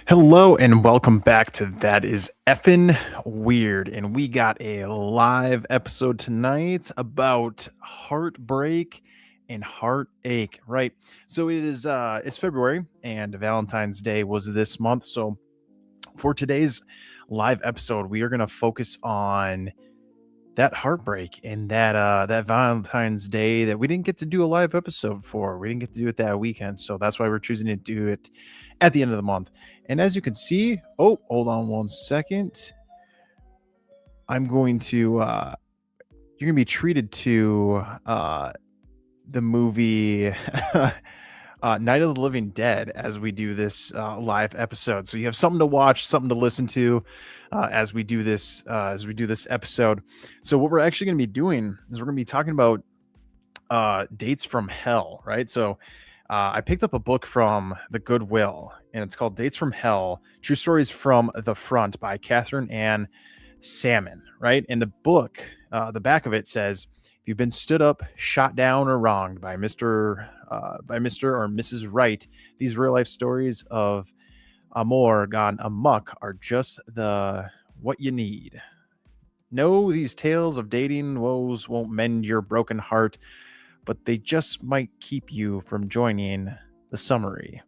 Hello and welcome back to That Is Effin' Weird. And we got a live episode tonight about heartbreak and heartache, right? So it's February and Valentine's Day was this month. So for today's live episode, we are gonna focus on that heartbreak and that Valentine's Day that we didn't get to do a live episode for. We didn't get to do it that weekend, so that's why we're choosing to do it at the end of the month. And as you can see, hold on one second. I'm going to you're gonna be treated to the movie Night of the Living Dead as we do this live episode. So you have something to watch, something to listen to as we do this episode. So what we're actually going to be doing is we're going to be talking about dates from hell, right? So I picked up a book from the Goodwill, and it's called Dates from Hell: True Stories from the Front by Catherine Ann Salmon, right? And the book, the back of it says, if you've been stood up, shot down, or wronged by Mr. Or Mrs. Right, these real life stories of amour gone amok are just what you need. No, these tales of dating woes won't mend your broken heart, but they just might keep you from joining the summary.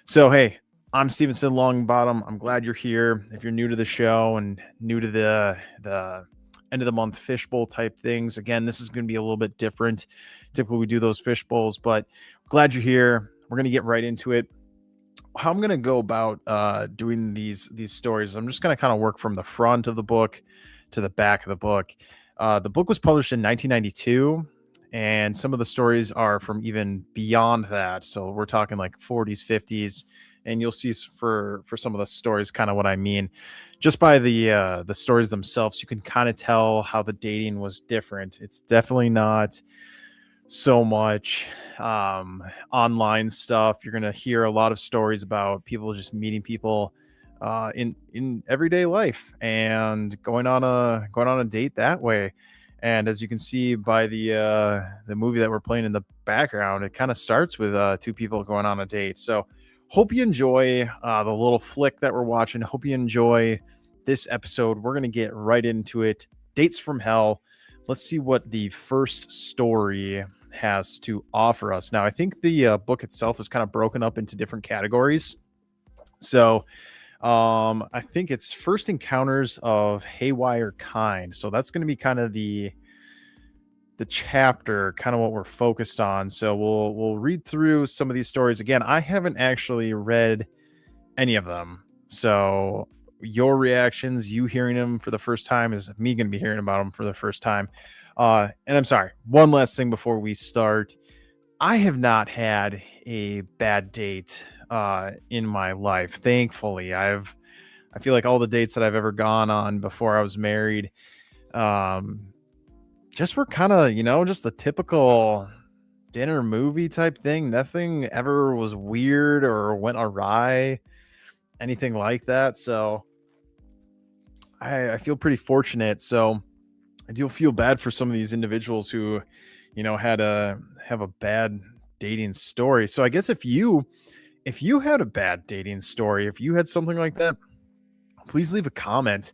So, hey, I'm Stevenson Longbottom. I'm glad you're here. If you're new to the show and new to the end of the month fishbowl type things, again, this is going to be a little bit different. Typically, we do those fish bowls, but glad you're here. We're going to get right into it. How I'm going to go about doing these stories, I'm just going to kind of work from the front of the book to the back of the book. The book was published in 1992. And some of the stories are from even beyond that. So we're talking like 40s, 50s, and you'll see for some of the stories kind of what I mean. Just by the stories themselves, you can kind of tell how the dating was different. It's definitely not so much online stuff. You're gonna hear a lot of stories about people just meeting people in everyday life and going on a date that way. And as you can see by the movie that we're playing in the background, it kind of starts with two people going on a date. So hope you enjoy the little flick that we're watching. Hope you enjoy this episode. We're going to get right into it. Dates from Hell. Let's see what the first story has to offer us. Now, I think the book itself is kind of broken up into different categories. So I think it's First Encounters of Haywire Kind. So that's going to be kind of the chapter, kind of what we're focused on. So we'll read through some of these stories. Again, I haven't actually read any of them. So your reactions, you hearing them for the first time, is me going to be hearing about them for the first time. And I'm sorry, one last thing before we start. I have not had a bad date in my life. Thankfully, I feel like all the dates that I've ever gone on before I was married, just were kind of, just a typical dinner movie type thing. Nothing ever was weird or went awry, anything like that. So I feel pretty fortunate. So I do feel bad for some of these individuals who, have a bad dating story. So I guess if you had a bad dating story, if you had something like that, please leave a comment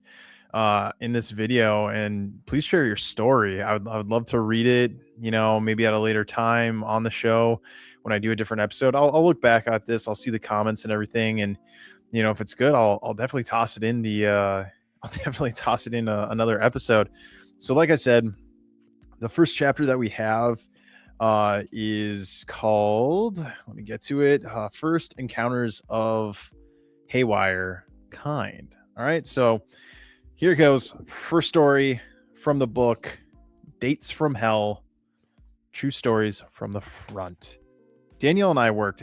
in this video and please share your story. I would love to read it, maybe at a later time on the show when I do a different episode. I'll look back at this. I'll see the comments and everything. And, if it's good, I'll definitely toss it in another episode. So like I said, the first chapter that we have is called, let me get to it, First Encounters of Haywire Kind. All right, so here it goes. First story from the book, Dates from Hell, True Stories from the Front. Danielle and I worked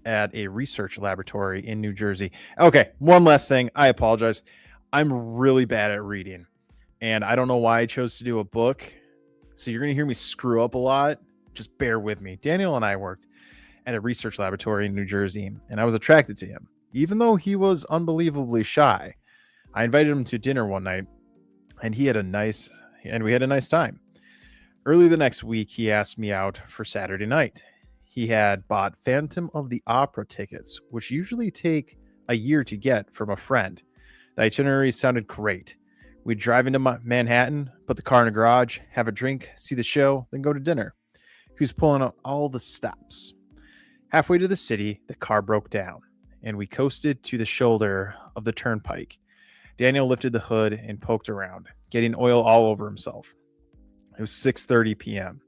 at a research laboratory in New Jersey. Okay, one last thing. I apologize. I'm really bad at reading, and I don't know why I chose to do a book. So you're going to hear me screw up a lot. Just bear with me. Daniel and I worked at a research laboratory in New Jersey, and I was attracted to him, even though he was unbelievably shy. I invited him to dinner one night, and we had a nice time. Early the next week, he asked me out for Saturday night. He had bought Phantom of the Opera tickets, which usually take a year to get from a friend. The itinerary sounded great. We'd drive into Manhattan, put the car in a garage, have a drink, see the show, then go to dinner. He was pulling out all the stops. Halfway to the city, the car broke down, and we coasted to the shoulder of the turnpike. Daniel lifted the hood and poked around, getting oil all over himself. It was 6:30 p.m.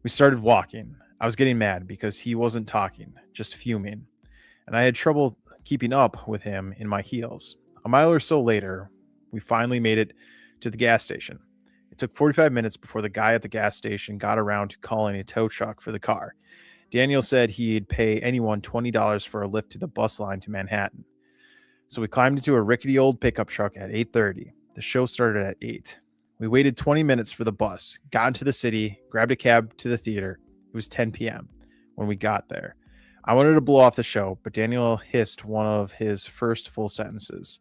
We started walking. I was getting mad because he wasn't talking, just fuming, and I had trouble keeping up with him in my heels. A mile or so later, we finally made it to the gas station. It took 45 minutes before the guy at the gas station got around to calling a tow truck for the car. Daniel said he'd pay anyone $20 for a lift to the bus line to Manhattan. So we climbed into a rickety old pickup truck at 8:30. The show started at 8. We waited 20 minutes for the bus, got into the city, grabbed a cab to the theater. It was 10 p.m. when we got there. I wanted to blow off the show, but Daniel hissed one of his first full sentences,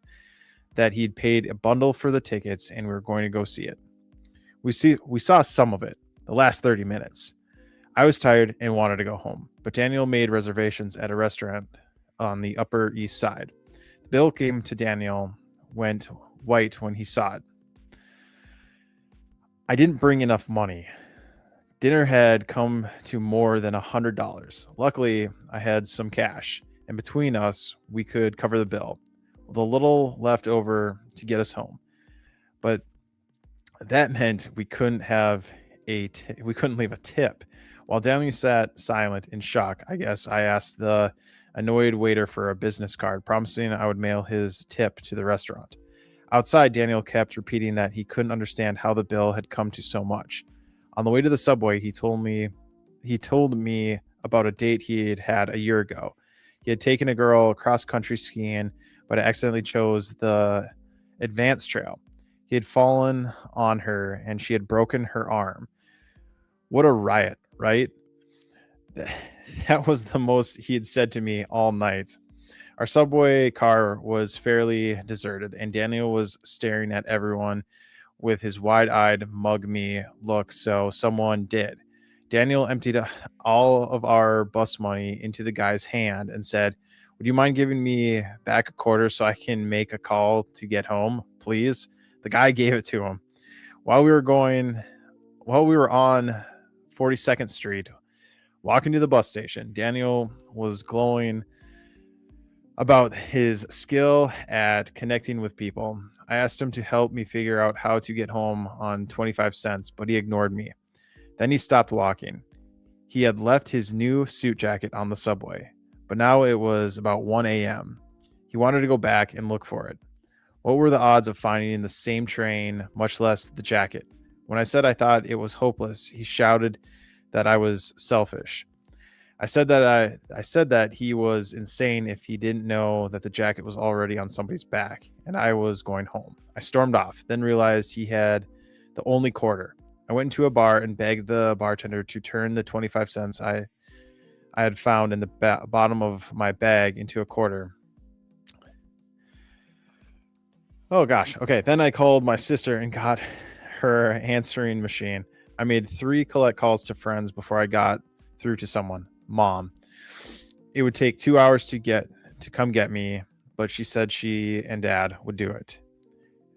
that he'd paid a bundle for the tickets and we were going to go see it. We saw some of it, the last 30 minutes. I was tired and wanted to go home, but Daniel made reservations at a restaurant on the Upper East Side. The bill came to Daniel, went white when he saw it. I didn't bring enough money. Dinner had come to more than $100. Luckily, I had some cash, and between us, we could cover the bill, with a little left over to get us home. But that meant we couldn't leave a tip. While Daniel sat silent in shock, I guess, I asked the annoyed waiter for a business card, promising I would mail his tip to the restaurant. Outside, Daniel kept repeating that he couldn't understand how the bill had come to so much. On the way to the subway, he told me about a date he had had a year ago. He had taken a girl cross country skiing, but accidentally chose the advanced trail. He had fallen on her and she had broken her arm. What a riot, right? That was the most he had said to me all night. Our subway car was fairly deserted, and Daniel was staring at everyone with his wide-eyed mug me look, so someone did. Daniel emptied all of our bus money into the guy's hand and said, "Would you mind giving me back a quarter so I can make a call to get home, please?" The guy gave it to him. While we were on 42nd Street, walking to the bus station, Daniel was glowing about his skill at connecting with people. I asked him to help me figure out how to get home on 25 cents, but he ignored me. Then he stopped walking. He had left his new suit jacket on the subway, but now it was about 1 a.m. He wanted to go back and look for it. What were the odds of finding the same train, much less the jacket? When I said I thought it was hopeless, he shouted that I was selfish. I said that he was insane if he didn't know that the jacket was already on somebody's back, and I was going home. I stormed off, then realized he had the only quarter. I went into a bar and begged the bartender to turn the 25 cents I had found in the bottom of my bag into a quarter. Oh gosh. Okay. Then I called my sister and got her answering machine. I made 3 collect calls to friends before I got through to someone. Mom. It would take 2 hours to come get me, but she said she and Dad would do it.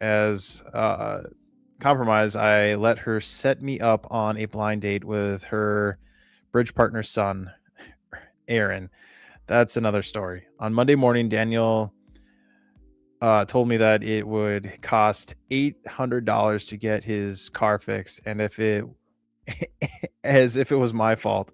As compromise, I let her set me up on a blind date with her bridge partner's son, Aaron. That's another story. On Monday morning, Daniel told me that it would cost $800 to get his car fixed, and as if it was my fault,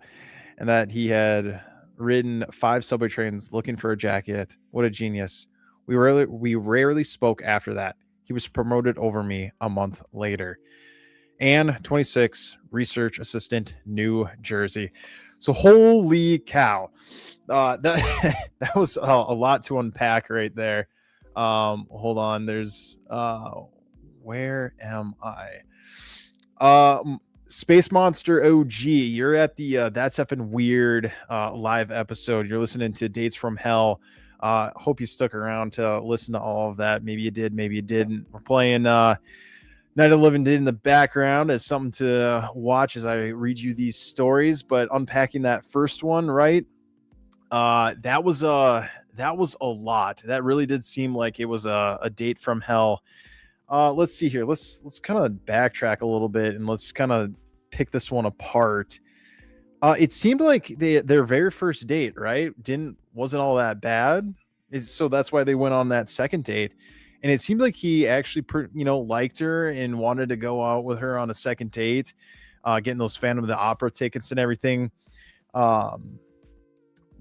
and that he had ridden 5 subway trains looking for a jacket. What a genius. We rarely spoke after that. He was promoted over me a month later. Ann, 26, research assistant, New Jersey. So holy cow. That was a lot to unpack right there. Hold on. There's where am I? Space Monster OG, you're at the That's Effing Weird live episode. You're listening to Dates from Hell. Hope you stuck around to listen to all of that. Maybe you did, maybe you didn't. We're playing Night of the Living Dead in the background as something to watch as I read you these stories. But unpacking that first one, right? That was that was a lot. That really did seem like it was a date from hell. Let's see here. Let's kind of backtrack a little bit and let's kind of pick this one apart. It seemed like their very first date, right? Didn't wasn't all that bad. So that's why they went on that second date. And it seemed like he actually, liked her and wanted to go out with her on a second date, getting those Phantom of the Opera tickets and everything. Um,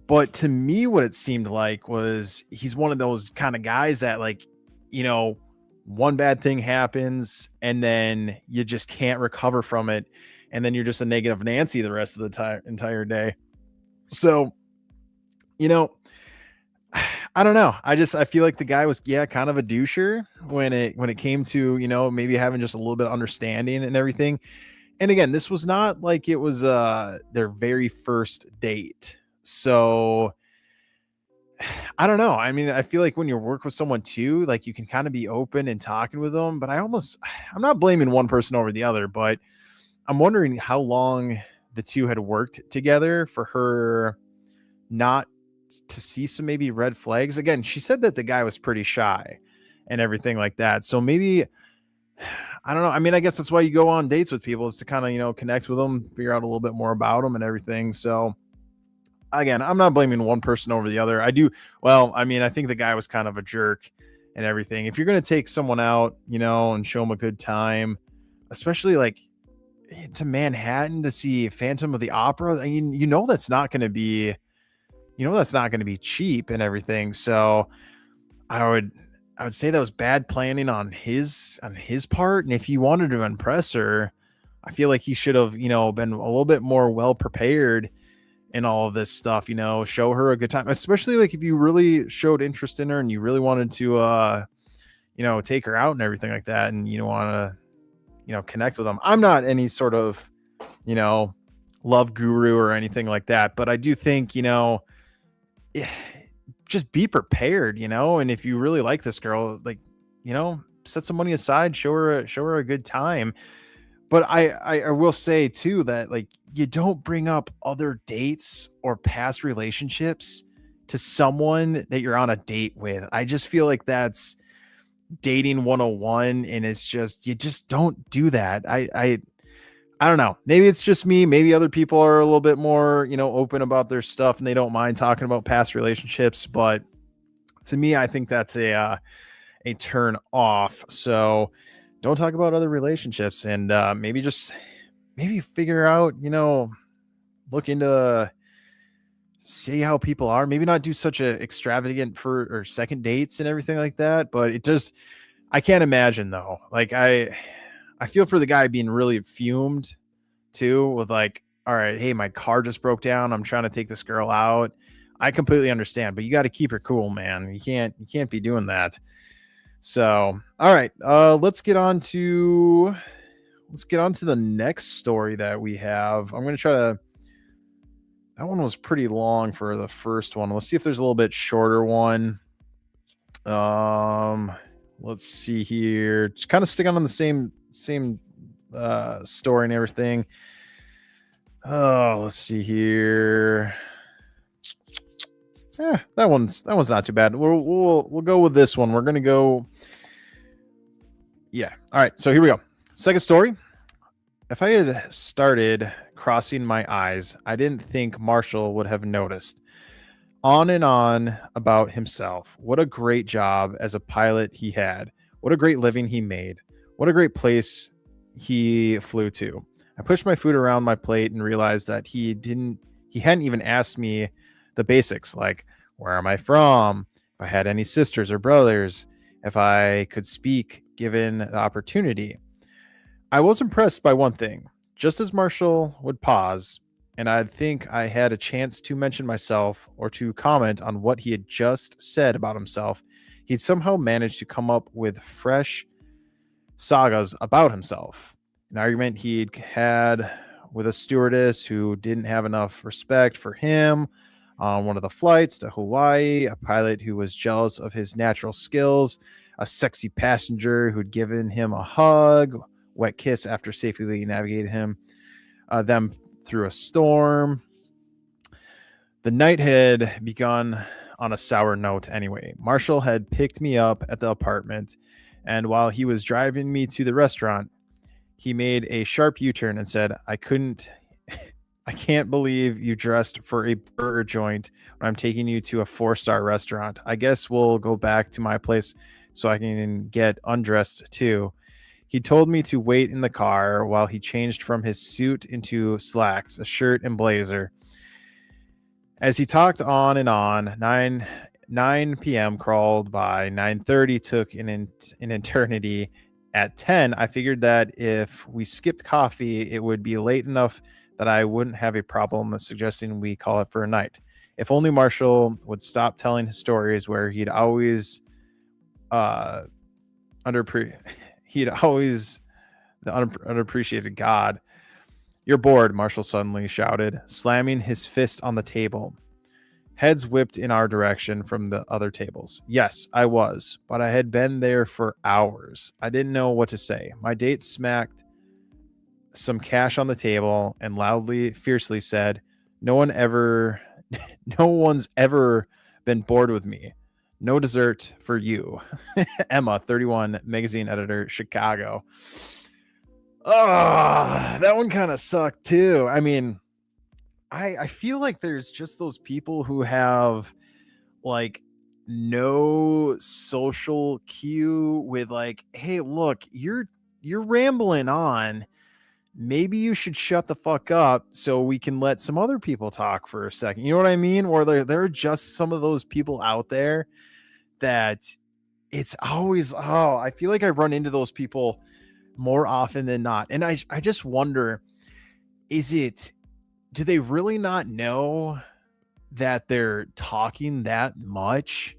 but to me, what it seemed like was he's one of those kind of guys that, like, you know, one bad thing happens and then you just can't recover from it. And then you're just a negative Nancy the rest of the entire day. So, you know, I don't know. I feel like the guy was, yeah, kind of a doucher when it came to, maybe having just a little bit of understanding and everything. And again, this was not like it was their very first date. So I don't know. I mean, I feel like when you work with someone too, like you can kind of be open and talking with them, but I'm not blaming one person over the other, but I'm wondering how long the two had worked together for her not to see some maybe red flags. Again, she said that the guy was pretty shy and everything like that. So maybe, I don't know. I mean, I guess that's why you go on dates with people, is to kind of, connect with them, figure out a little bit more about them and everything. So again, I'm not blaming one person over the other. Well, I mean, I think the guy was kind of a jerk and everything. If you're going to take someone out, and show them a good time, especially like to Manhattan to see Phantom of the Opera, I mean, that's not going to be cheap and everything. So I would say that was bad planning on his part. And if he wanted to impress her, I feel like he should have, been a little bit more well prepared in all of this stuff, show her a good time, especially like if you really showed interest in her and you really wanted to, take her out and everything like that. And you want to, connect with them. I'm not any sort of, love guru or anything like that, but I do think, just be prepared, and if you really like this girl, like, set some money aside, show her a good time. But I will say too that, like, you don't bring up other dates or past relationships to someone that you're on a date with. I just feel like that's dating 101, and it's just, you just don't do that. I don't know. Maybe it's just me. Maybe other people are a little bit more, open about their stuff and they don't mind talking about past relationships. But to me, I think that's a turn off. So don't talk about other relationships, and maybe figure out, look into, see how people are. Maybe not do such a extravagant or second dates and everything like that. But I can't imagine though. Like I feel for the guy being really fumed too, with like, all right, hey, my car just broke down. I'm trying to take this girl out. I completely understand, but you got to keep her cool, man. You can't be doing that. So, all right, let's get on to the next story that we have. I'm going to try to, that one was pretty long for the first one. Let's see if there's a little bit shorter one. Let's see here. Just kind of sticking on the same story and everything. Oh, let's see here. Yeah, that one's not too bad. We'll go with this one. We're gonna go. Yeah. All right. So here we go. Second story. If I had started crossing my eyes, I didn't think Marshall would have noticed. On and on about himself. What a great job as a pilot he had. What a great living he made. What a great place he flew to. I pushed my food around my plate and realized that he hadn't even asked me the basics, like, where am I from? If I had any sisters or brothers, if I could speak given the opportunity. I was impressed by one thing. Just as Marshall would pause, and I'd think I had a chance to mention myself or to comment on what he had just said about himself, he'd somehow managed to come up with fresh sagas about himself. An argument he'd had with a stewardess who didn't have enough respect for him on one of the flights to Hawaii, a pilot who was jealous of his natural skills, a sexy passenger who'd given him a hug, wet kiss after safely navigating them through a storm. The night had begun on a sour note anyway. Marshall had picked me up at the apartment, and while he was driving me to the restaurant, he made a sharp U-turn and said, I can't believe you dressed for a burger joint when I'm taking you to a 4-star restaurant. I guess we'll go back to my place so I can get undressed too." He told me to wait in the car while he changed from his suit into slacks, a shirt, and blazer. As he talked on, 9 p.m. crawled by. 9:30 took an eternity. At 10, I figured that if we skipped coffee, it would be late enough that I wouldn't have a problem suggesting we call it for a night. If only Marshall would stop telling his stories where he'd always uh underpre he'd always the unappreciated God. "You're bored," Marshall suddenly shouted, slamming his fist on the table. Heads whipped in our direction from the other tables. Yes, I was, but I had been there for hours. I didn't know what to say. My date smacked some cash on the table and loudly, fiercely said, "No one ever, no one's ever been bored with me. No dessert for you." Emma, 31, magazine editor, Chicago. Oh, that one kind of sucked too. I mean, I feel like there's just those people who have like no social cue with like, "Hey, look, you're rambling on. Maybe you should shut the fuck up so we can let some other people talk for a second." You know what I mean? Or there are just some of those people out there that it's always, oh, I feel like I run into those people more often than not. And I just wonder, is it, do they really not know that they're talking that much?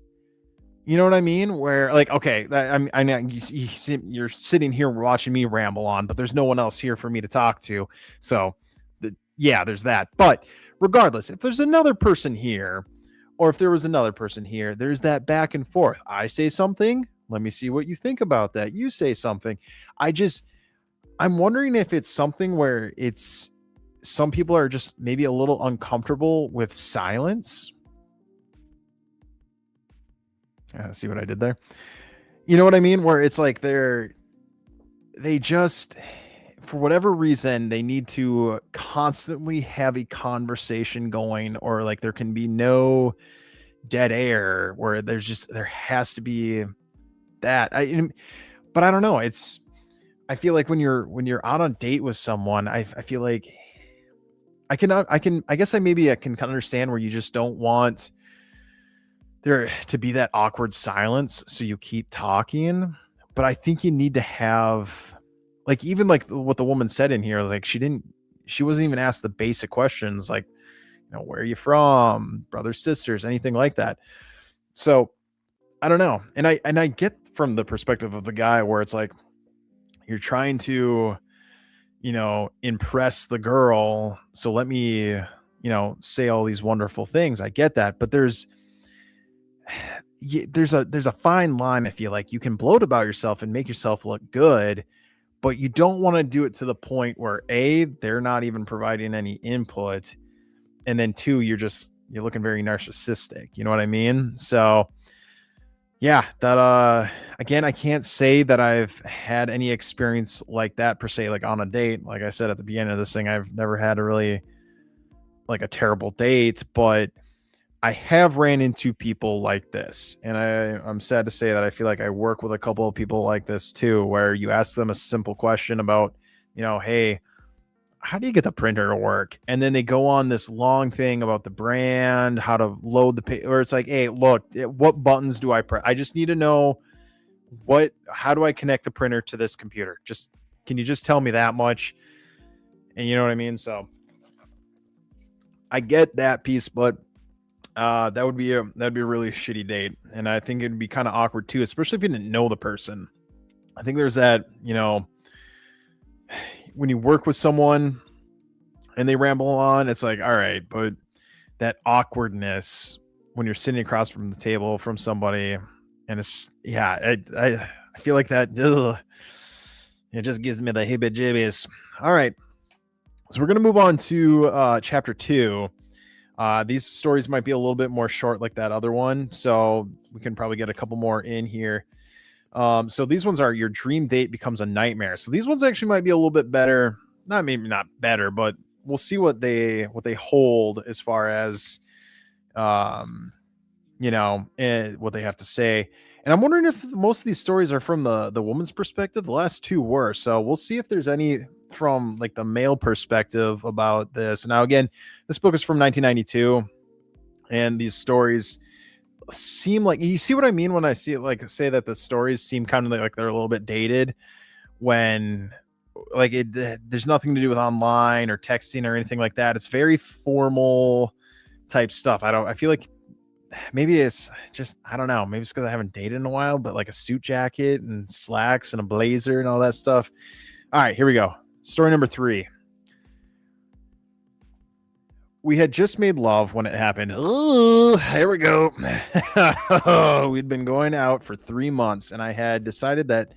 You know what I mean? Where like, okay, I know you're sitting here watching me ramble on, but there's no one else here for me to talk to. So, yeah, there's that. But regardless, if there's another person here, or if there was another person here, there's that back and forth. I say something, let me see what you think about that. You say something. I'm wondering if it's something where it's some people are just maybe a little uncomfortable with silence. See what I did there? You know what I mean? Where it's like they just, for whatever reason, they need to constantly have a conversation going, or like there can be no dead air where there has to be that. But I don't know. I feel like when you're on a date with someone, I feel like I guess I can understand where you just don't want there to be that awkward silence, so you keep talking. But I think you need to have, like, even like what the woman said in here, like she wasn't even asked the basic questions like, where are you from, brothers, sisters, anything like that. So I don't know. And I get from the perspective of the guy where it's like you're trying to, impress the girl. So let me, say all these wonderful things. I get that. But there's a fine line. I feel like you can gloat about yourself and make yourself look good, but you don't want to do it to the point where they're not even providing any input, and then two, you're looking very narcissistic. You know what I mean? So yeah, that again, I can't say that I've had any experience like that per se, like on a date. Like I said at the beginning of this thing, I've never had a really like a terrible date, but I have ran into people like this. And I'm sad to say that I feel like I work with a couple of people like this too, where you ask them a simple question about, hey, how do you get the printer to work? And then they go on this long thing about the brand, how to load the page, or it's like, hey, look, what buttons do I press? I just need to know how do I connect the printer to this computer? Can you just tell me that much? And you know what I mean? So I get that piece, but that would be a really shitty date. And I think it'd be kind of awkward too, especially if you didn't know the person. I think there's that, when you work with someone and they ramble on, it's like, all right, but that awkwardness when you're sitting across from the table from somebody, and it's, yeah, I feel like that, it just gives me the heebie-jeebies. All right, so we're going to move on to chapter 2. These stories might be a little bit more short like that other one, so we can probably get a couple more in here. So these ones are your dream date becomes a nightmare. So these ones actually might be a little bit better. Not maybe not better, but we'll see what they hold as far as um what they have to say. And I'm wondering if most of these stories are from the woman's perspective. The last two were. So we'll see if there's any from like the male perspective about this. Now again, this book is from 1992 and these stories seem like, you see what I mean when I see it, like say that the stories seem kind of like they're a little bit dated when like there's nothing to do with online or texting or anything like that. It's very formal type stuff. I feel like maybe it's just, I don't know, maybe it's because I haven't dated in a while, but like a suit jacket and slacks and a blazer and all that stuff. All right, here we go. Story number 3. We had just made love when it happened. Oh, here we go. We'd been going out for 3 months, and I had decided that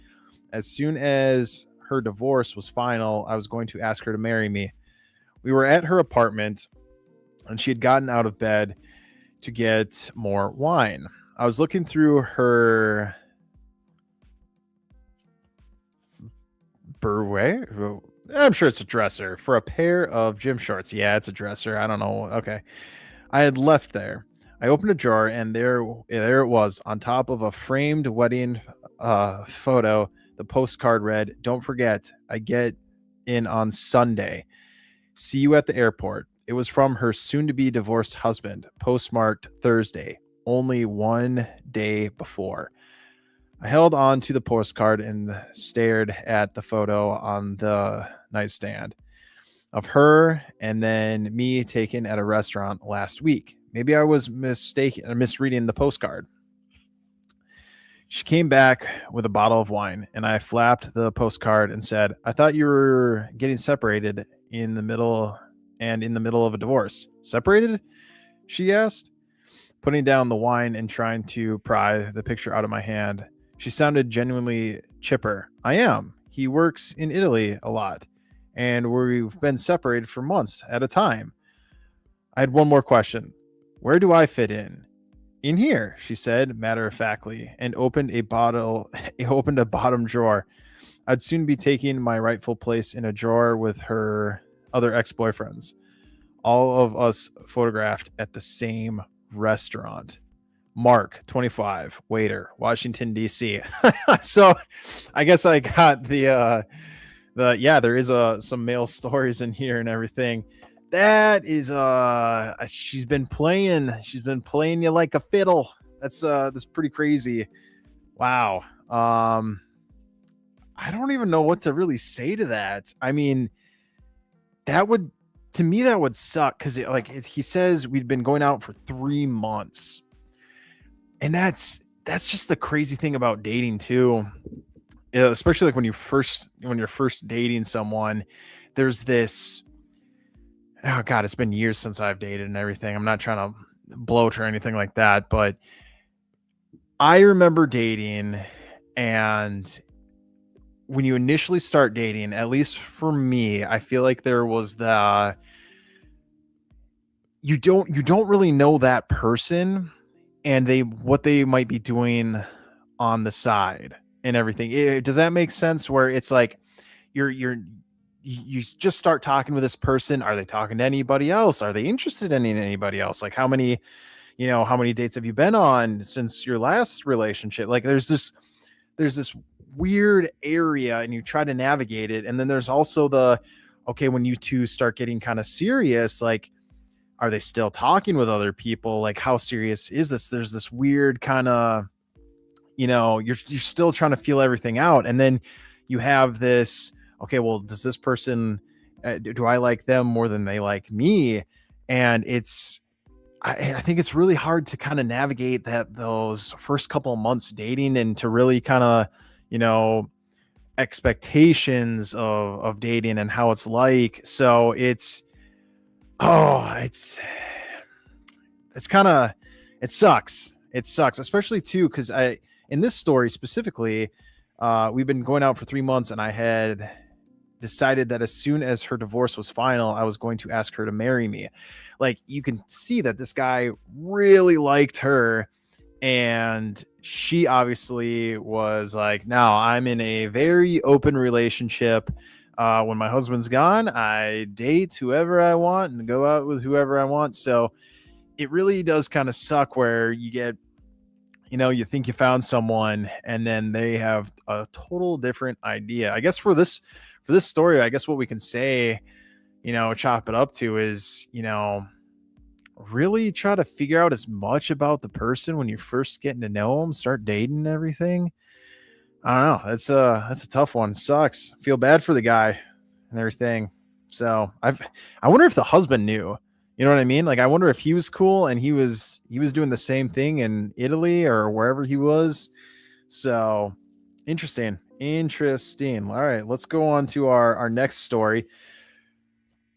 as soon as her divorce was final, I was going to ask her to marry me. We were at her apartment, and she had gotten out of bed to get more wine. I was looking through her Burway. I'm sure it's a dresser for a pair of gym shorts. Yeah, it's a dresser. I don't know. Okay. I had left there. I opened a drawer and there it was on top of a framed wedding photo. The postcard read, "Don't forget, I get in on Sunday. See you at the airport." It was from her soon to be divorced husband, postmarked Thursday, only one day before. I held on to the postcard and stared at the photo on the nightstand of her and then me taken at a restaurant last week. Maybe I was misreading the postcard. She came back with a bottle of wine, and I flapped the postcard and said, "I thought you were getting separated in the middle of a divorce." "Separated?" she asked, putting down the wine and trying to pry the picture out of my hand. She sounded genuinely chipper. "I am. He works in Italy a lot, and we've been separated for months at a time." I had one more question. "Where do I fit in?" "In here," she said matter of factly, and opened a bottom drawer. I'd soon be taking my rightful place in a drawer with her other ex-boyfriends. All of us photographed at the same restaurant. Mark, 25, waiter, Washington, D.C. So I guess I got yeah, there is some male stories in here and everything. That is she's been playing you like a fiddle. That's pretty crazy. Wow. I don't even know what to really say to that. I mean, that would, to me, that would suck because he says we'd been going out for 3 months. And that's just the crazy thing about dating too. Especially like when you're first dating someone, there's this, oh God, it's been years since I've dated and everything. I'm not trying to bloat or anything like that, but I remember dating, and when you initially start dating, at least for me, I feel like there was you don't really know that person and what they might be doing on the side and everything. Does that make sense? Where it's like you just start talking with this person. Are they talking to anybody else? Are they interested in anybody else? Like how many dates have you been on since your last relationship? Like there's this weird area and you try to navigate it. And then there's also okay, when you two start getting kind of serious, like, are they still talking with other people? Like, how serious is this? There's this weird kind of, you're still trying to feel everything out. And then you have this, okay, well, does this person, do I like them more than they like me? And I think it's really hard to kind of navigate those first couple of months dating and to really kind of, expectations of dating and how it's like. So it's kind of, it sucks. It sucks, especially too, because in this story specifically, we've been going out for 3 months and I had decided that as soon as her divorce was final, I was going to ask her to marry me. Like, you can see that this guy really liked her, and she obviously was like, no, I'm in a very open relationship. When my husband's gone, I date whoever I want and go out with whoever I want. So it really does kind of suck where you get, you think you found someone and then they have a total different idea. I guess for this story, I guess what we can say, chop it up to is, really try to figure out as much about the person when you're first getting to know them, start dating and everything. I don't know. That's a tough one. Sucks. Feel bad for the guy and everything. So I wonder if the husband knew. You know what I mean? Like, I wonder if he was cool and he was doing the same thing in Italy or wherever he was. So interesting. Interesting. All right, let's go on to our next story.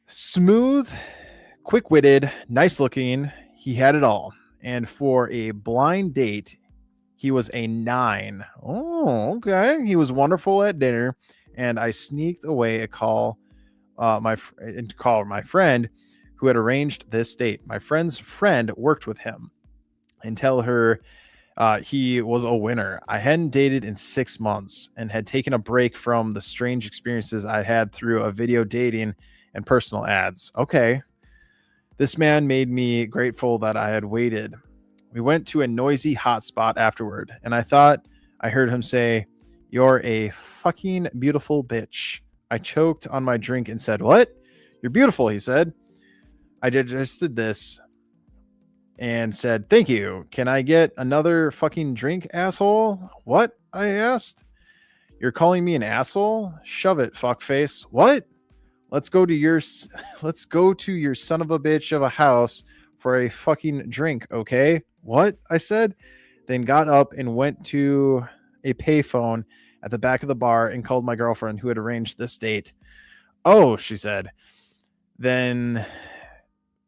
Smooth, quick-witted, nice-looking. He had it all. And for a blind date, he was a 9. Oh, okay. He was wonderful at dinner, and I sneaked away a call, and call my friend who had arranged this date. My friend's friend worked with him, and tell her he was a winner. I hadn't dated in 6 months and had taken a break from the strange experiences I had through a video dating and personal ads. Okay. This man made me grateful that I had waited. We went to a noisy hotspot afterward, and I thought I heard him say, "You're a fucking beautiful bitch." I choked on my drink and said, "What? You're beautiful," he said. I just did this and said, "Thank you. Can I get another fucking drink, asshole?" "What?" I asked. "You're calling me an asshole? Shove it, fuckface." "What?" Let's go to your son of a bitch of a house for a fucking drink, okay?" "What?" I said, then got up and went to a payphone at the back of the bar and called my girlfriend who had arranged this date. "Oh," she said. Then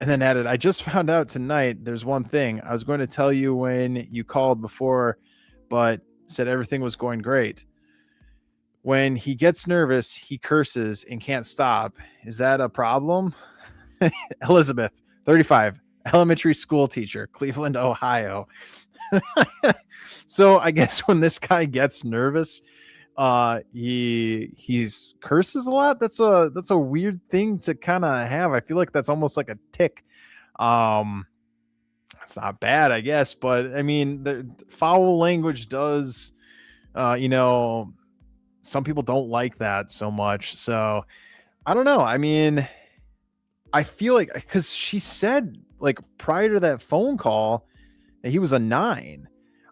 and then added, "I just found out tonight there's one thing. I was going to tell you when you called before, but said everything was going great. When he gets nervous, he curses and can't stop. Is that a problem?" Elizabeth, 35, elementary school teacher, Cleveland, Ohio. So I guess when this guy gets nervous, he's curses a lot. That's a weird thing to kind of have. I feel like that's almost like a tick. Um, it's not bad, I guess, but I mean, the foul language does, you know, some people don't like that so much. So I don't know. I mean, I feel like because she said like prior to that phone call that he was a 9.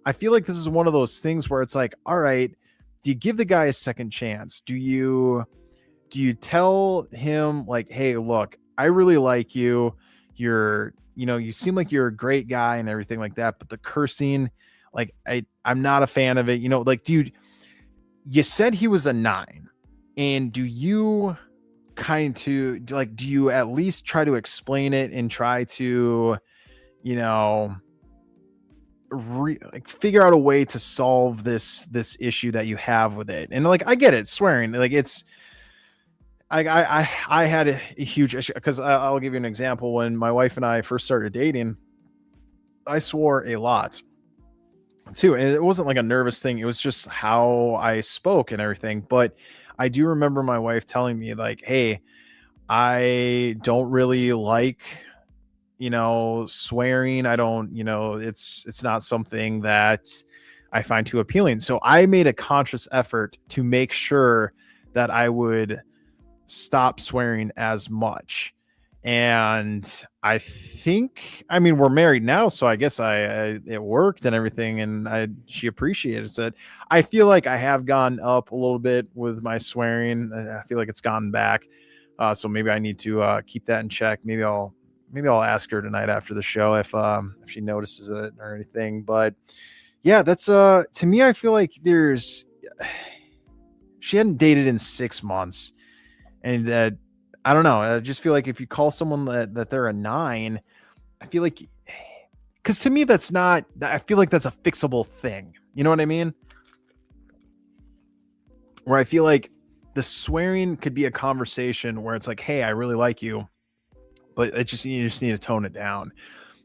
I feel like this is one of those things where it's like, all right, do you give the guy a second chance? Do you tell him like, "Hey, look, I really like you. You seem like you're a great guy and everything like that, but the cursing, like I'm not a fan of it." Like, dude, you said he was a 9, and do you do you at least try to explain it and try to, you know, figure out a way to solve this issue that you have with it? And like, I get it, swearing, like it's, I had a huge issue because I'll give you an example. When my wife and I first started dating, I swore a lot too, and it wasn't like a nervous thing. It was just how I spoke and everything. But I do remember my wife telling me like, "Hey, I don't really like, swearing. I don't, it's not something that I find too appealing." So I made a conscious effort to make sure that I would stop swearing as much. And I think, I mean, we're married now, so I guess it worked and everything, and she appreciated it. I feel like I have gone up a little bit with my swearing. I feel like it's gone back. So maybe I need to keep that in check. Maybe I'll ask her tonight after the show if she notices it or anything. But yeah, that's to me, I feel like she hadn't dated in 6 months, and I don't know. I just feel like if you call someone that they're a 9, I feel like, because to me that's not. I feel like that's a fixable thing. You know what I mean? Where I feel like the swearing could be a conversation where it's like, hey, I really like you, but you just need to tone it down.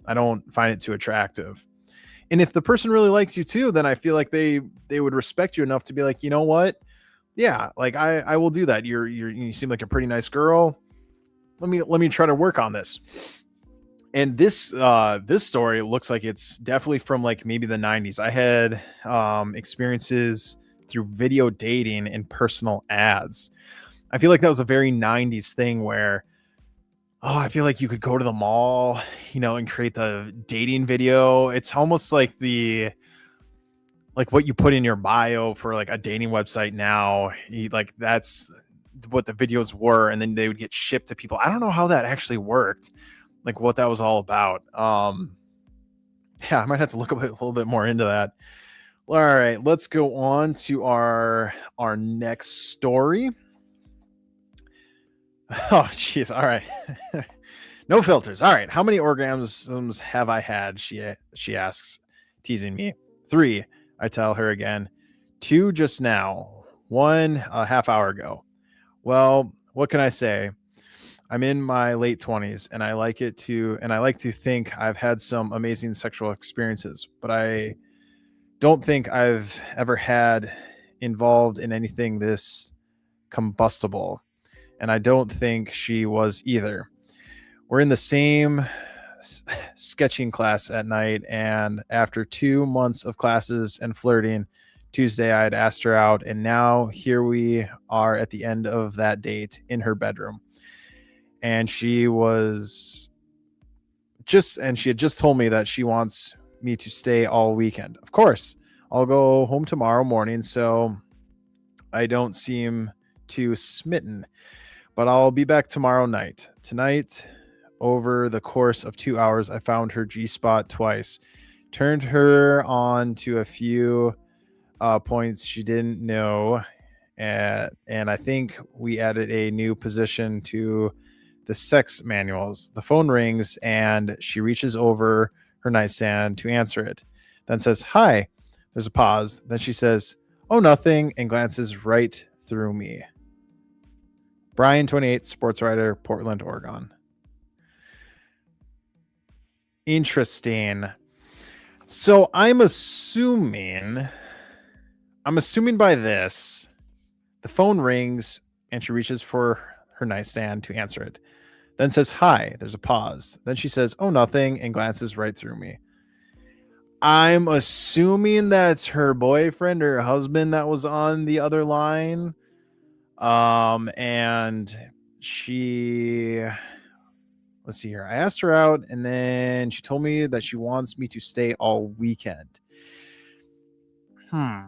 I don't find it too attractive. And if the person really likes you too, then I feel like they would respect you enough to be like, you know what? Yeah, like I will do that. You seem like a pretty nice girl. Let me try to work on this. And this story looks like it's definitely from like maybe the 90s. I had experiences through video dating and personal ads. I feel like that was a very 90s thing where, oh, I feel like you could go to the mall, and create the dating video. It's almost like what you put in your bio for like a dating website now. Like that's what the videos were, and then they would get shipped to people. I don't know how that actually worked, like what that was all about. Yeah, I might have to look a little bit more into that. All right, let's go on to our next story. Oh, jeez. All right. No filters. All right. How many orgasms have I had? She asks, teasing me. 3, I tell her again. 2 just now. 1 a half hour ago. Well, what can I say? I'm in my late 20s and I like to think I've had some amazing sexual experiences, but I don't think I've ever had involved in anything this combustible, and I don't think she was either. We're in the same sketching class at night, and after 2 months of classes and flirting, Tuesday I had asked her out, and now here we are at the end of that date in her bedroom. And she had just told me that she wants me to stay all weekend. Of course, I'll go home tomorrow morning, so I don't seem too smitten, but I'll be back tomorrow night. Tonight, over the course of 2 hours, I found her G-spot twice, turned her on to a few points she didn't know, and I think we added a new position to the sex manuals. The phone rings and she reaches over her nightstand to answer it, then says, "Hi." There's a pause. Then she says, "Oh, nothing," and glances right through me. Brian, 28, sports writer, Portland, Oregon. Interesting. So I'm assuming by this, the phone rings and she reaches for her nightstand to answer it. Then says, "Hi." There's a pause. Then she says, "Oh, nothing," and glances right through me. I'm assuming that's her boyfriend or husband that was on the other line. And she, let's see here. I asked her out, and then she told me that she wants me to stay all weekend. I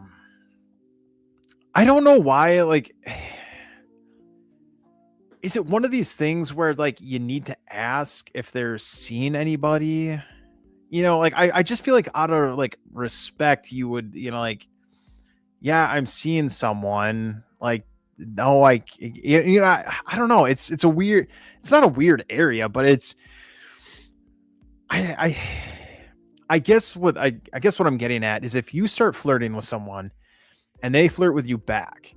don't know why, like, is it one of these things where like you need to ask if they're seeing anybody? Like I just feel like out of like respect, you would, like, yeah, I'm seeing someone. Like, no, like, I don't know. It's not a weird area, but I I guess what I'm getting at is if you start flirting with someone and they flirt with you back,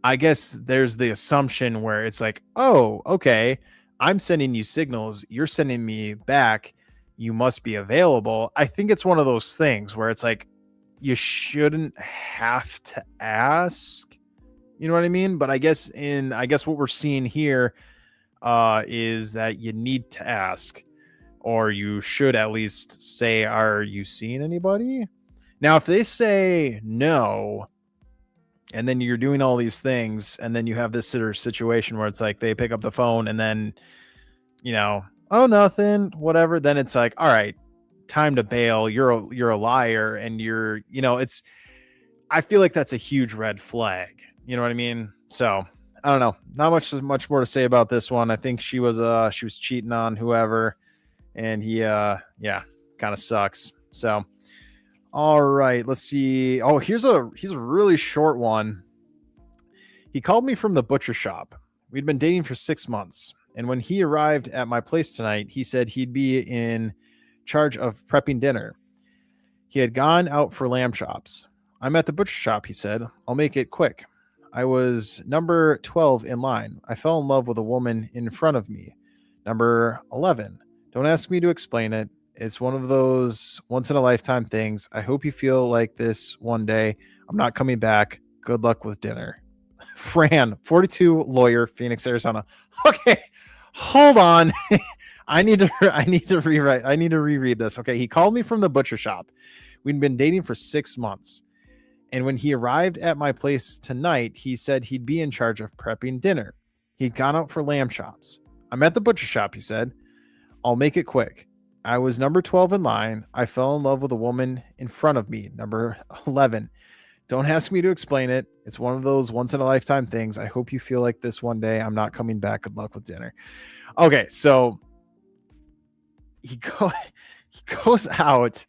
I guess there's the assumption where it's like, oh, okay, I'm sending you signals, you're sending me back, you must be available. I think it's one of those things where it's like you shouldn't have to ask. You know what I mean? But I guess what we're seeing here is that you need to ask, or you should at least say, "Are you seeing anybody?" Now, if they say no, and then you're doing all these things, and then you have this sort of situation where it's like they pick up the phone and then, "Oh, nothing," whatever, then it's like, all right, time to bail. You're a liar, and it's, I feel like that's a huge red flag. You know what I mean? So I don't know. Not much more to say about this one. I think she was cheating on whoever, and he yeah, kind of sucks. So all right, let's see. Oh, here's a really short one. He called me from the butcher shop. We'd been dating for 6 months, and when he arrived at my place tonight, he said he'd be in charge of prepping dinner. He had gone out for lamb chops. "I'm at the butcher shop," he said. "I'll make it quick." I was number 12 in line. I fell in love with a woman in front of me. Number 11. Don't ask me to explain it. It's one of those once in a lifetime things. I hope you feel like this one day. I'm not coming back. Good luck with dinner. Fran, 42, lawyer, Phoenix, Arizona. Okay, hold on. I need to reread this. Okay, he called me from the butcher shop. We'd been dating for 6 months. And when he arrived at my place tonight, he said he'd be in charge of prepping dinner. He'd gone out for lamb chops. I'm at the butcher shop, he said. I'll make it quick. I was number 12 in line. I fell in love with a woman in front of me, number 11. Don't ask me to explain it. It's one of those once in a lifetime things. I hope you feel like this one day. I'm not coming back. Good luck with dinner. Okay, so he goes out.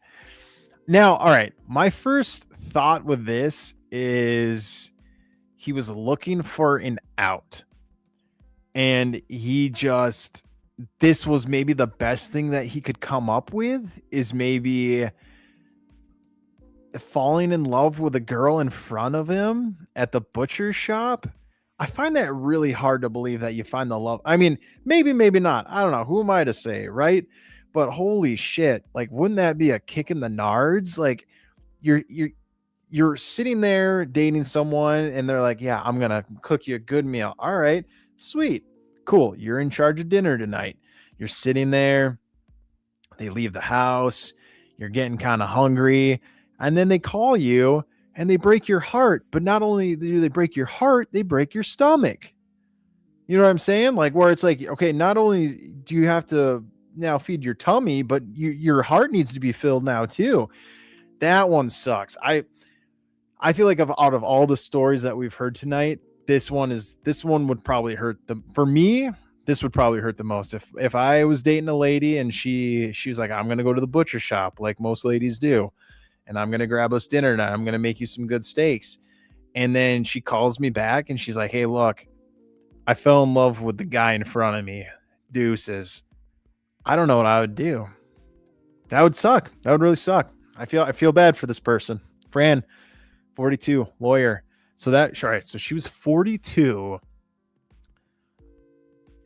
Now, all right. My first thought with this is he was looking for an out. And this was maybe the best thing that he could come up with, is maybe falling in love with a girl in front of him at the butcher shop. I find that really hard to believe that you find the love. I mean, maybe not. I don't know. Who am I to say, right? But holy shit, like, wouldn't that be a kick in the nards? Like, you're sitting there dating someone and they're like, yeah, I'm gonna cook you a good meal. All right, sweet, cool. You're in charge of dinner tonight. You're sitting there. They leave the house. You're getting kind of hungry. And then they call you and they break your heart. But not only do they break your heart, they break your stomach. You know what I'm saying? Like, where it's like, okay, not only do you have to now feed your tummy, but your heart needs to be filled now too. That one sucks. I feel like out of all the stories that we've heard tonight, this one would probably hurt for me. This would probably hurt the most if I was dating a lady and she was like, I'm gonna go to the butcher shop like most ladies do, and I'm gonna grab us dinner tonight. I'm gonna make you some good steaks. And then she calls me back and she's like, hey, look, I fell in love with the guy in front of me. Deuces. I don't know what I would do. That would suck. That would really suck. I feel bad for this person. Fran, 42, lawyer. So so she was 42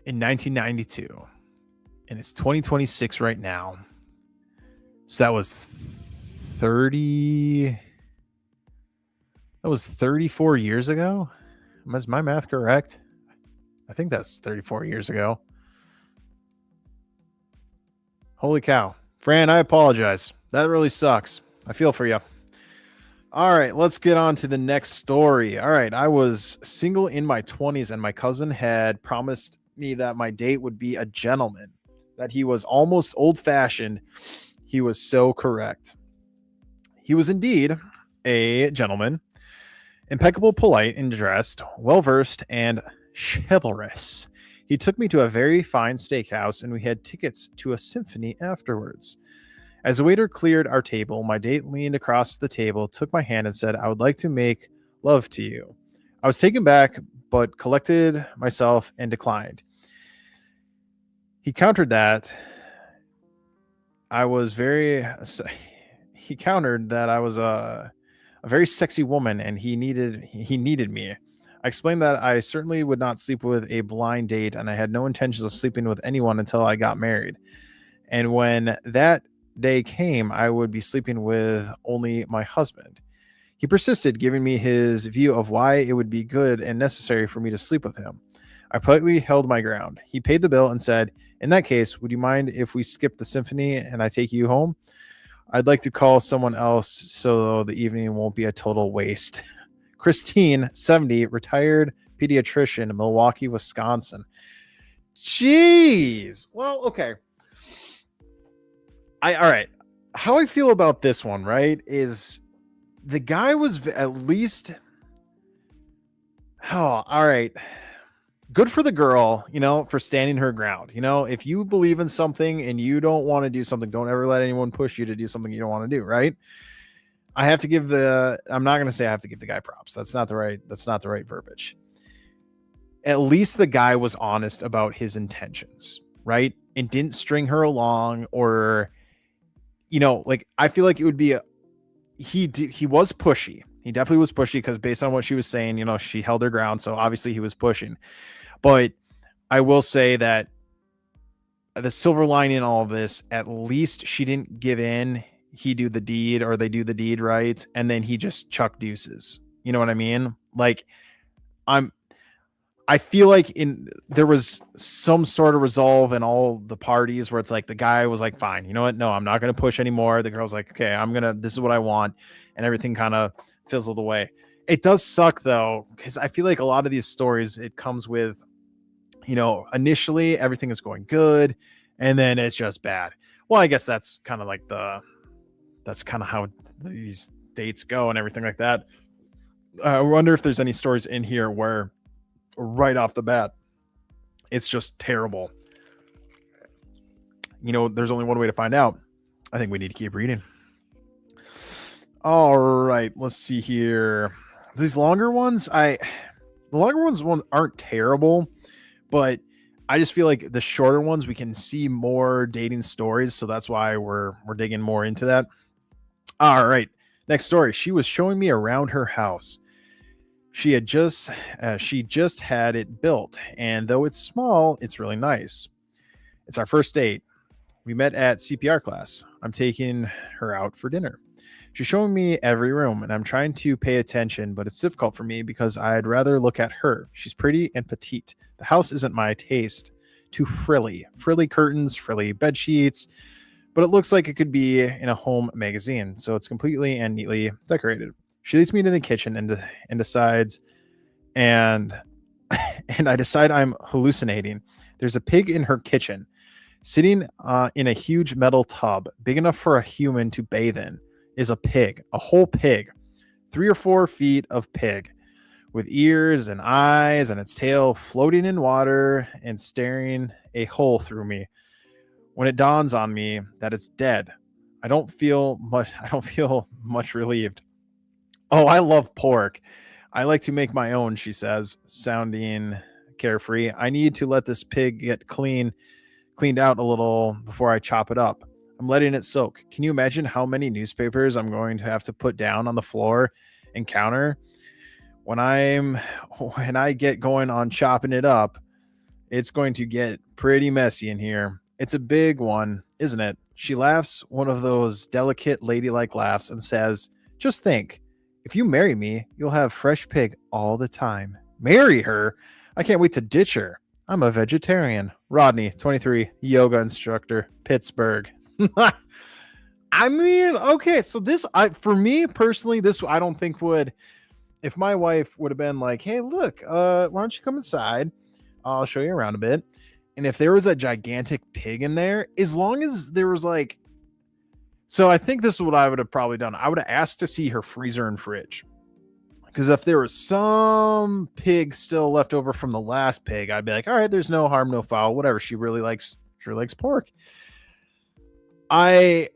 in 1992, and it's 2026 right now. So that was 34 years ago. Is my math correct? I think that's 34 years ago. Holy cow. Fran, I apologize. That really sucks. I feel for you. All right, let's get on to the next story. All right, I was single in my 20s and my cousin had promised me that my date would be a gentleman, that he was almost old-fashioned. He was so correct. He was indeed a gentleman, impeccable, polite, and dressed, well-versed, and chivalrous. He took me to a very fine steakhouse, and we had tickets to a symphony afterwards. As the waiter cleared our table, my date leaned across the table, took my hand, and said, I would like to make love to you. I was taken back, but collected myself and declined. He countered that I was a very sexy woman and he needed me. I explained that I certainly would not sleep with a blind date and I had no intentions of sleeping with anyone until I got married. And when that day came, I would be sleeping with only my husband. He persisted, giving me his view of why it would be good and necessary for me to sleep with him. I politely held my ground. He paid the bill and said, in that case, would you mind if we skip the symphony and I take you home? I'd like to call someone else so the evening won't be a total waste. Christine, 70, retired pediatrician in Milwaukee, Wisconsin. Jeez. Well, okay. All right. How I feel about this one, right, is the guy was at least, all right. Good for the girl, for standing her ground. If you believe in something and you don't want to do something, don't ever let anyone push you to do something you don't want to do, right? I'm not going to say I have to give the guy props. That's not the right verbiage. At least the guy was honest about his intentions, right? And didn't string her along or, I feel like it would be he was pushy. He definitely was pushy because based on what she was saying, she held her ground. So obviously he was pushing. But I will say that the silver lining in all of this, at least she didn't give in. He do the deed or they do the deed, right? And then he just chuck deuces. You know what I mean? Like I'm I feel like there was some sort of resolve in all the parties where it's like the guy was like, fine, you know what? No, I'm not going to push anymore. The girl's like, okay, this is what I want. And everything kind of fizzled away. It does suck though, because I feel like a lot of these stories, it comes with, initially everything is going good and then it's just bad. Well, I guess that's kind of like that's kind of how these dates go and everything like that. I wonder if there's any stories in here where right off the bat it's just terrible. There's only one way to find out. I think we need to keep reading. All right, let's see here. These longer ones, the longer ones aren't terrible, but I just feel like the shorter ones we can see more dating stories, so that's why we're digging more into that. All right, next story. She was showing me around her house. She just had it built, and though it's small, it's really nice. It's our first date. We met at CPR class. I'm taking her out for dinner. She's showing me every room, and I'm trying to pay attention, but it's difficult for me because I'd rather look at her. She's pretty and petite. The house isn't my taste. Too frilly. Frilly curtains, frilly bed sheets, but it looks like it could be in a home magazine, so it's completely and neatly decorated. She leads me to the kitchen and decides, and I decide I'm hallucinating. There's a pig in her kitchen, sitting in a huge metal tub, big enough for a human to bathe in. Is a pig, a whole pig, 3 or 4 feet of pig, with ears and eyes and its tail floating in water and staring a hole through me. When it dawns on me that it's dead, I don't feel much relieved. Oh, I love pork. I like to make my own, she says, sounding carefree. I need to let this pig get cleaned out a little before I chop it up. I'm letting it soak. Can you imagine how many newspapers I'm going to have to put down on the floor and counter when I get going on chopping it up? It's going to get pretty messy in here. It's a big one, isn't it? She laughs, one of those delicate ladylike laughs, and says, just think, if you marry me, you'll have fresh pig all the time. Marry her? I can't wait to ditch her. I'm a vegetarian. Rodney, 23, yoga instructor, Pittsburgh. I mean, okay, so for me personally, this I don't think would, if my wife would have been like, hey, look, why don't you come inside? I'll show you around a bit. And if there was a gigantic pig in there, as long as there was so I think this is what I would have probably done. I would have asked to see her freezer and fridge. Because if there was some pig still left over from the last pig, I'd be like, all right, there's no harm, no foul, whatever. She likes pork. I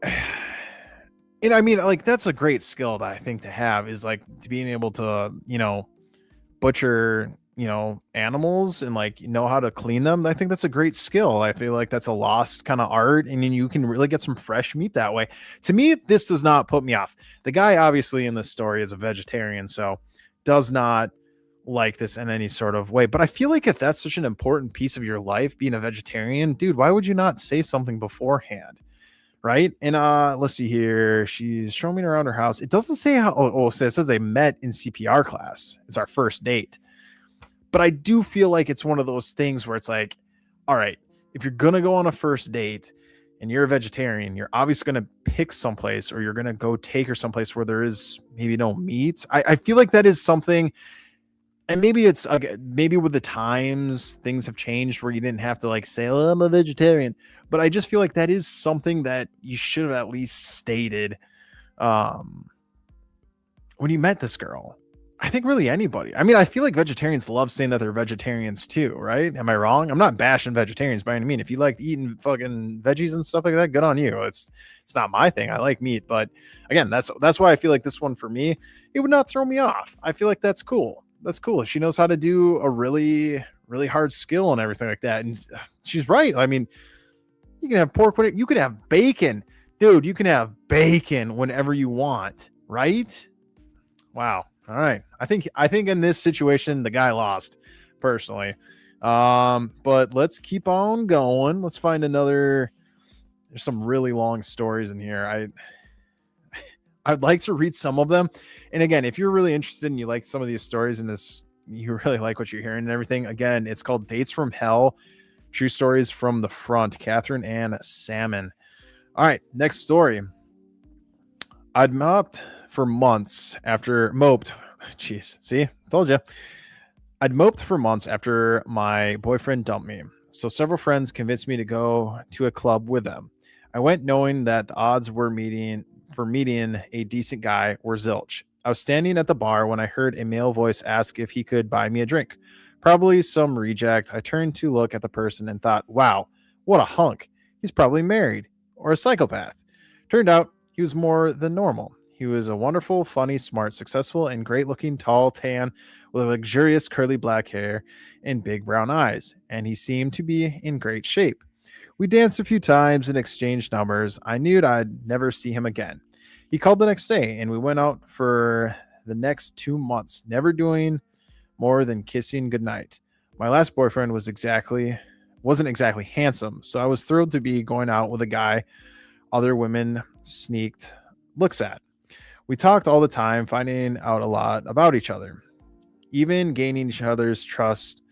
mean, that's a great skill that I think to have, is to being able to, butcher, animals and know how to clean them. I think that's a great skill. I feel like that's a lost kind of art, and then you can really get some fresh meat that way. To me, this does not put me off. The guy obviously in this story is a vegetarian, so does not like this in any sort of way. But I feel like if that's such an important piece of your life, being a vegetarian, dude, why would you not say something beforehand? Right. And let's see here. She's showing me around her house. It doesn't say how. So it says they met in CPR class. It's our first date. But I do feel like it's one of those things where it's like, all right, if you're going to go on a first date and you're a vegetarian, you're obviously going to pick someplace, or you're going to go take her someplace where there is maybe no meat. I feel like that is something. And maybe it's maybe with the times things have changed where you didn't have to say, oh, I'm a vegetarian. But I just feel like that is something that you should have at least stated when you met this girl. I think really anybody. I mean, I feel like vegetarians love saying that they're vegetarians too, right? Am I wrong? I'm not bashing vegetarians by any means. If you like eating fucking veggies and stuff like that, good on you. It's not my thing. I like meat, but again, that's why I feel like this one for me, it would not throw me off. I feel like that's cool. That's cool. She knows how to do a really, really hard skill and everything like that. And she's right. I mean, you can have pork, you can have bacon, dude. You can have bacon whenever you want, right? Wow. All right. I think in this situation the guy lost personally. But let's keep on going. Let's find another. There's some really long stories in here. I'd like to read some of them. And again, if you're really interested and you like some of these stories and this you really like what you're hearing and everything, again, it's called Dates from Hell, True Stories from the Front, Catherine Ann Salmon. All right, next story. I'd moped. Jeez, see, told you. I'd moped for months after my boyfriend dumped me. So several friends convinced me to go to a club with them. I went knowing that the odds were meeting a decent guy were zilch. I was standing at the bar when I heard a male voice ask if he could buy me a drink. Probably some reject. I turned to look at the person and thought, wow, what a hunk. He's probably married or a psychopath. Turned out he was more than normal. He was a wonderful, funny, smart, successful, and great looking, tall, tan, with luxurious curly black hair and big brown eyes, and he seemed to be in great shape. We danced a few times and exchanged numbers. I knew I'd never see him again. He called the next day, and we went out for the next 2 months, never doing more than kissing goodnight. My last boyfriend wasn't exactly handsome, so I was thrilled to be going out with a guy other women sneaked looks at. We talked all the time, finding out a lot about each other, even gaining each other's trust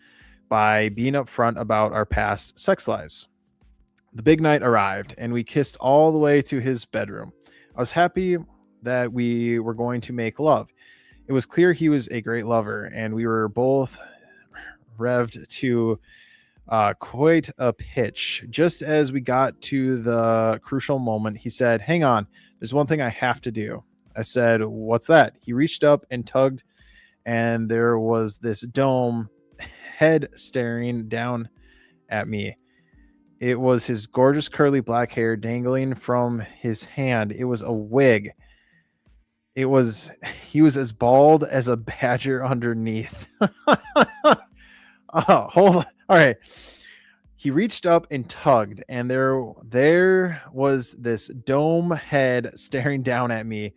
by being upfront about our past sex lives. The big night arrived, and we kissed all the way to his bedroom. I was happy that we were going to make love. It was clear he was a great lover, and we were both revved to quite a pitch. Just as we got to the crucial moment, he said, hang on, there's one thing I have to do. I said, what's that? He reached up and tugged, and there was this dome head staring down at me. It was his gorgeous curly black hair dangling from his hand. It was a wig. He was as bald as a badger underneath. Oh, hold on. All right. He reached up and tugged, and there was this dome head staring down at me,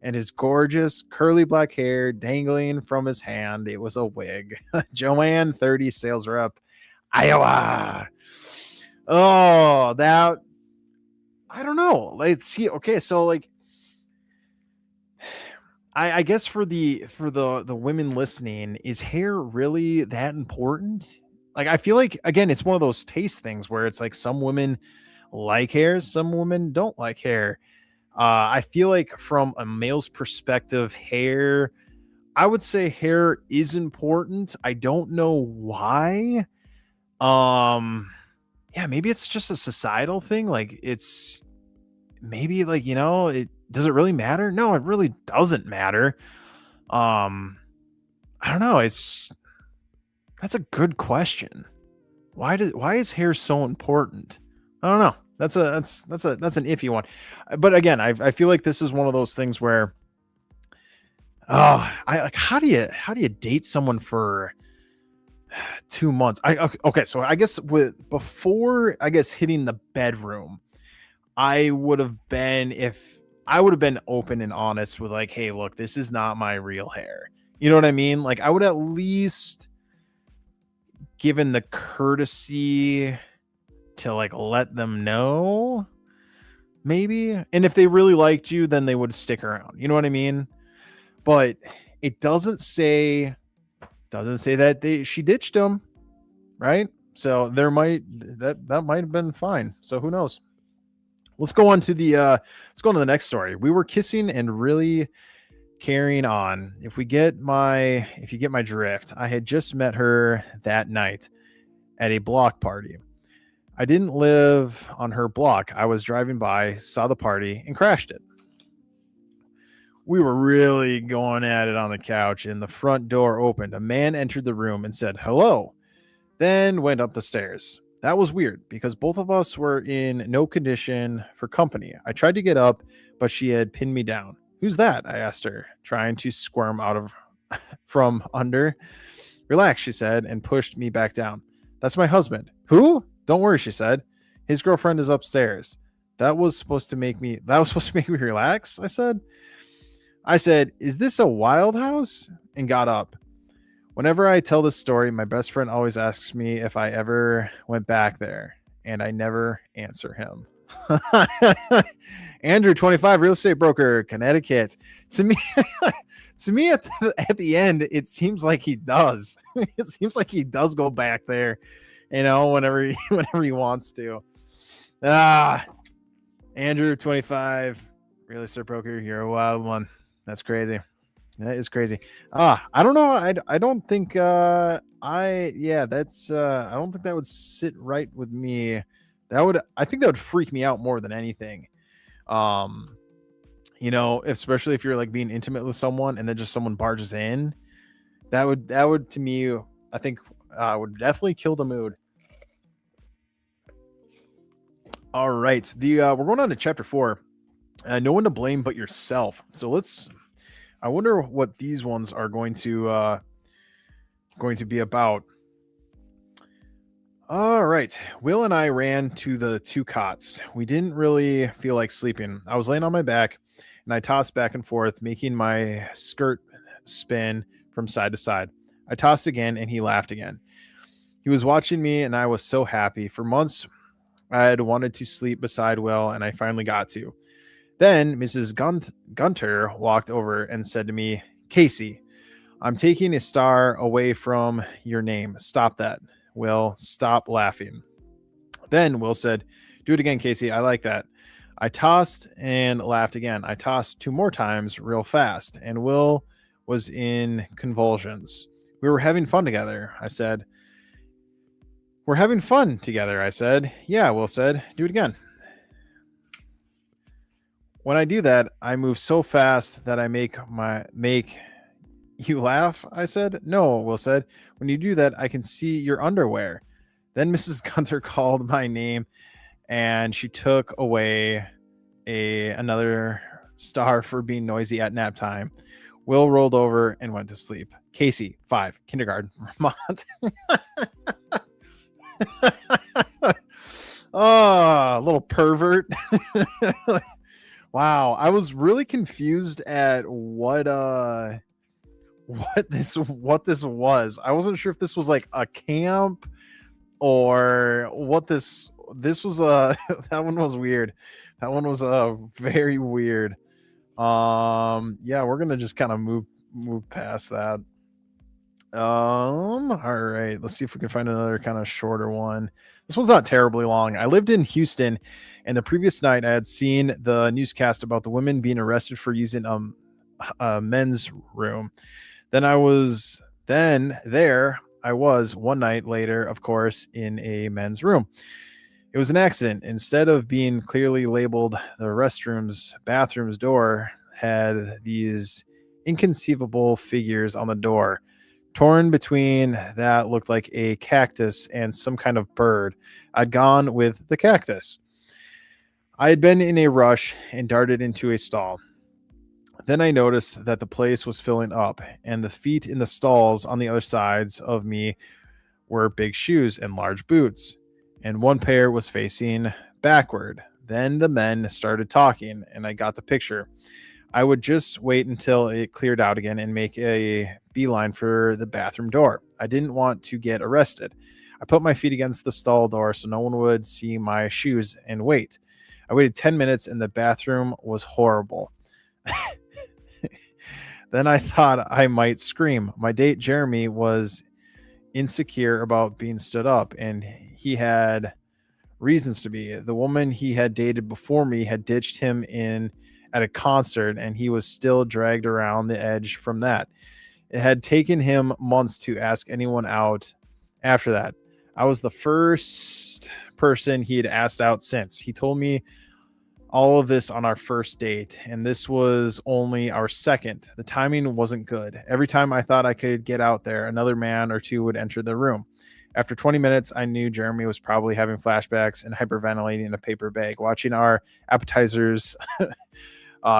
and his gorgeous curly black hair dangling from his hand. It was a wig. Joanne, 30, sales rep, Iowa. Oh, that I don't know. Let's see. Okay, so like I guess for the women listening, is hair really that important? Like I feel like again, it's one of those taste things where it's like some women like hair, some women don't like hair. I feel like from a male's perspective, I would say hair is important. I don't know why. Um, yeah, maybe it's just a societal thing. Like it's maybe like, it does it really matter? No, it really doesn't matter. Um, I don't know. That's a good question. Why is hair so important? I don't know. That's an iffy one. But again, I feel like this is one of those things where I like how do you date someone for 2 months? Okay, so I guess before hitting the bedroom, I would have been if I would have been open and honest with like, hey, look, this is not my real hair. You know what I mean? Like I would at least given the courtesy to like let them know maybe. And if they really liked you, then they would stick around. You know what I mean? But it doesn't say that she ditched him, right? So that might have been fine. So who knows? Let's go on to the next story. We were kissing and really carrying on. If you get my drift, I had just met her that night at a block party. I didn't live on her block. I was driving by, saw the party, and crashed it. We were really going at it on the couch, and the front door opened. A man entered the room and said, hello, then went up the stairs. That was weird because both of us were in no condition for company. I tried to get up, but she had pinned me down. Who's that? I asked her, trying to squirm out of from under. Relax, she said, and pushed me back down. That's my husband. Who? Don't worry, she said. His girlfriend is upstairs. That was supposed to make me relax, I said. I said, "Is this a wild house?" and got up. Whenever I tell this story, my best friend always asks me if I ever went back there, and I never answer him. Andrew, 25, real estate broker, Connecticut. To me, to me, at the end, it seems like he does. It seems like he does go back there, whenever he wants to. Ah, Andrew, 25, real estate broker, you're a wild one. That's crazy. That is crazy. I don't know. I don't think that's I don't think that would sit right with me. I think that would freak me out more than anything. Um, especially if you're like being intimate with someone and then just someone barges in. That would to me, I think would definitely kill the mood. All right. We're going on to chapter 4. No one to blame but yourself. So I wonder what these ones are going to be about. All right. Will and I ran to the 2 cots. We didn't really feel like sleeping. I was laying on my back and I tossed back and forth, making my skirt spin from side to side. I tossed again and he laughed again. He was watching me and I was so happy. For months, I had wanted to sleep beside Will and I finally got to. Then Mrs. Gunter walked over and said to me, "Casey, I'm taking a star away from your name. Stop that." Will, stop laughing. Then Will said, "Do it again, Casey. I like that." I tossed and laughed again. I tossed 2 more times real fast, and Will was in convulsions. We were having fun together, I said. We're having fun together, I said. Yeah, Will said. Do it again. When I do that, I move so fast that I make you laugh, I said. No, Will said. When you do that, I can see your underwear. Then Mrs. Gunther called my name and she took away another star for being noisy at nap time. Will rolled over and went to sleep. Casey, 5, kindergarten, Vermont. Oh, little pervert. Wow, I was really confused at what this was. I wasn't sure if this was like a camp or what this was. That one was weird. That one was very weird. Yeah, we're gonna just kind of move past that. All right, let's see if we can find another kind of shorter one. This one's not terribly long. I lived in Houston, and the previous night I had seen the newscast about the women being arrested for using a men's room. Then there I was one night later, of course, in a men's room. It was an accident. Instead of being clearly labeled, the bathroom's door had these inconceivable figures on the door. Torn between that looked like a cactus and some kind of bird. I'd gone with the cactus. I had been in a rush and darted into a stall. Then I noticed that the place was filling up, and the feet in the stalls on the other sides of me were big shoes and large boots, and one pair was facing backward. Then the men started talking, and I got the picture. I would just wait until it cleared out again and make a beeline for the bathroom door. I didn't want to get arrested. I put my feet against the stall door so no one would see my shoes and wait. I waited 10 minutes and the bathroom was horrible. Then I thought I might scream. My date, Jeremy, was insecure about being stood up, and he had reasons to be. The woman he had dated before me had ditched him in at a concert, and he was still dragged around the edge from that. It had taken him months to ask anyone out after that. I was the first person he had asked out since. He told me all of this on our first date, and this was only our second. The timing wasn't good. Every time I thought I could get out there, another man or two would enter the room. After 20 minutes, I knew Jeremy was probably having flashbacks and hyperventilating in a paper bag, watching our appetizers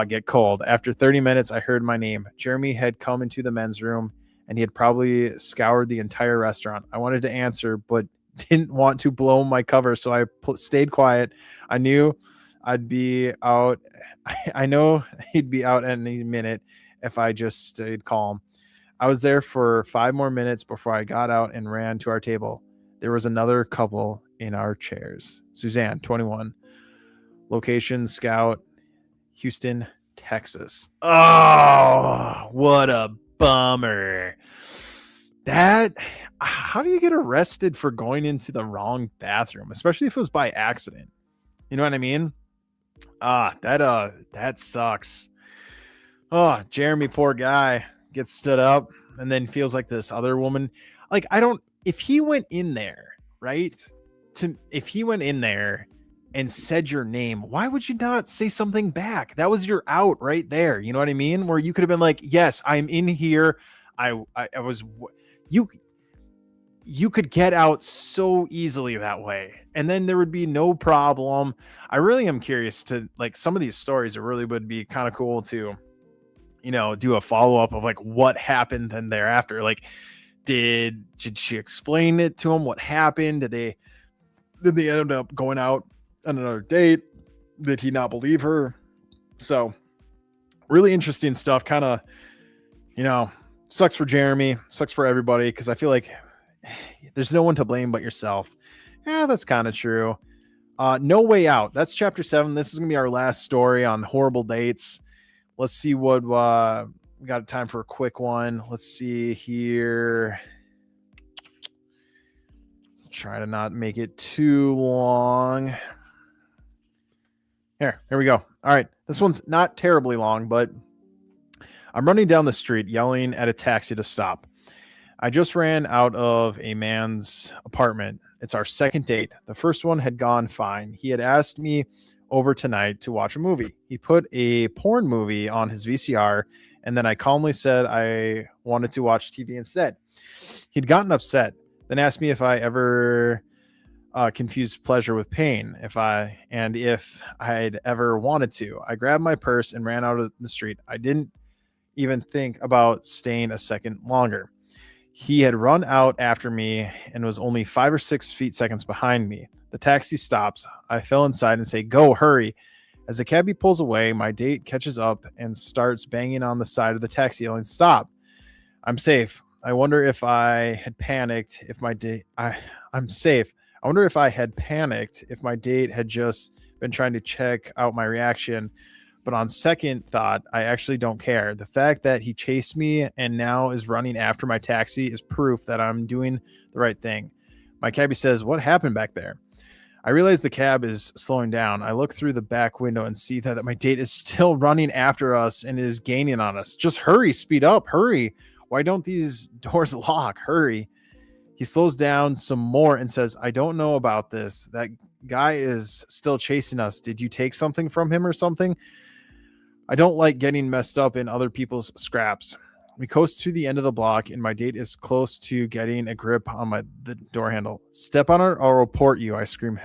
get cold. After 30 minutes, I heard my name. Jeremy had come into the men's room, and he had probably scoured the entire restaurant. I wanted to answer, but didn't want to blow my cover, so I stayed quiet. I knew I'd be out. I know he'd be out any minute if I just stayed calm. I was there for 5 more minutes before I got out and ran to our table. There was another couple in our chairs. Suzanne, 21. Location Scout, Houston, Texas. Oh, what a bummer. That, how do you get arrested for going into the wrong bathroom, especially if it was by accident? You know what I mean? That sucks. Oh, Jeremy, poor guy, gets stood up and then feels like this other woman. Like, I don't, if he went in there, right? If he went in there and said your name, why would you not say something back? That was your out right there. You know what I mean? Where you could have been like, yes, I'm in here. I was, you, you could get out so easily that way. And then there would be no problem. I really am curious to, like, some of these stories. It really would be kind of cool to, do a follow-up of like what happened then thereafter. Like, did she explain it to him? What happened? Did they end up going out on another date? Did he not believe her? So really interesting stuff. Kind of, sucks for Jeremy, sucks for everybody, because I feel like there's no one to blame but yourself. Yeah, that's kind of true. No Way Out. That's chapter 7. This is gonna be our last story on horrible dates. Let's see what we got time for a quick one. Let's see here. Try to not make it too long. Here we go. All right. This one's not terribly long, but I'm running down the street yelling at a taxi to stop. I just ran out of a man's apartment. It's our second date. The first one had gone fine. He had asked me over tonight to watch a movie. He put a porn movie on his VCR, and then I calmly said I wanted to watch TV instead. He'd gotten upset, then asked me if I ever confused pleasure with pain, if I'd ever wanted to. I grabbed my purse and ran out of the street. I didn't even think about staying a second longer. He had run out after me and was only 5 or 6 seconds behind me. The taxi stops. I fell inside and say, "Go, hurry." As the cabbie pulls away, my date catches up and starts banging on the side of the taxi, yelling, "Stop. I'm safe." I wonder if I had panicked if my date I'm safe. I wonder if I had panicked if my date had just been trying to check out my reaction. But on second thought, I actually don't care. The fact that he chased me and now is running after my taxi is proof that I'm doing the right thing. My cabbie says, "What happened back there?" I realize the cab is slowing down. I look through the back window and see that my date is still running after us and is gaining on us. Just hurry, speed up, hurry. Why don't these doors lock? Hurry. He slows down some more and says, "I don't know about this. That guy is still chasing us. Did you take something from him or something?" I don't like getting messed up in other people's scraps. We coast to the end of the block, and my date is close to getting a grip on the door handle. "Step on it, I'll report you," I scream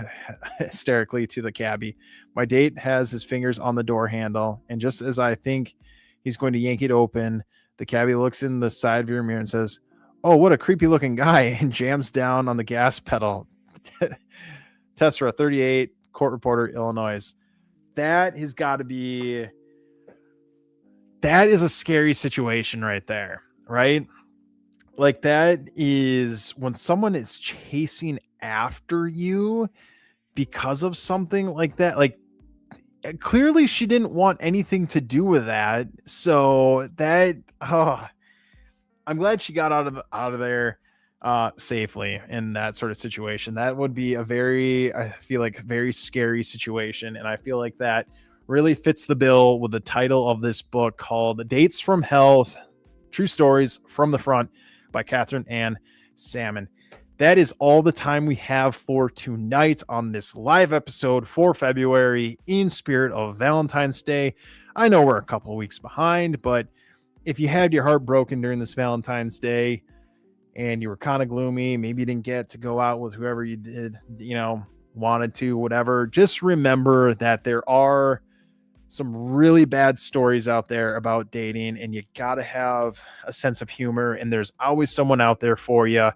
hysterically to the cabbie. My date has his fingers on the door handle, and just as I think he's going to yank it open, the cabbie looks in the side view mirror and says, "Oh, what a creepy looking guy," and jams down on the gas pedal. Tessera, 38, court reporter, Illinois. That has got to be... That is a scary situation right there, right? Like, that is when someone is chasing after you because of something like that. Like, clearly she didn't want anything to do with that. So that, I'm glad she got out of there safely in that sort of situation. That would be I feel like, very scary situation. And I feel like that really fits the bill with the title of this book called Dates from Hell, True Stories from the Front by Catherine Ann Salmon. That is all the time we have for tonight on this live episode for February in spirit of Valentine's Day. I know we're a couple weeks behind, but if you had your heart broken during this Valentine's Day and you were kind of gloomy, maybe you didn't get to go out with whoever you did, wanted to, whatever, just remember that there are some really bad stories out there about dating, and you got to have a sense of humor, and there's always someone out there for you.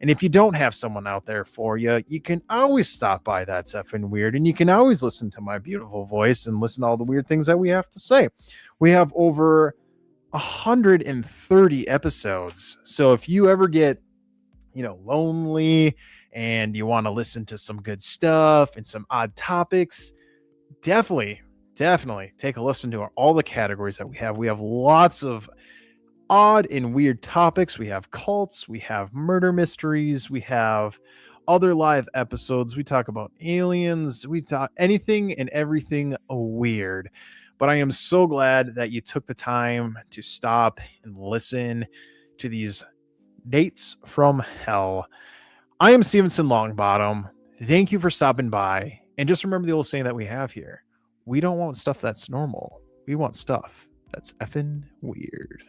And if you don't have someone out there for you, you can always stop by That's Effing Weird, and you can always listen to my beautiful voice and listen to all the weird things that we have to say. We have over 130 episodes. So if you ever get, lonely and you want to listen to some good stuff and some odd topics, definitely take a listen to all the categories that we have. We have lots of odd and weird topics. We have cults, we have murder mysteries, we have other live episodes. We talk about aliens, we talk anything and everything weird. But I am so glad that you took the time to stop and listen to these dates from hell. I am Stevenson Longbottom. Thank you for stopping by. And just remember the old saying that we have here: we don't want stuff that's normal. We want stuff that's effing weird.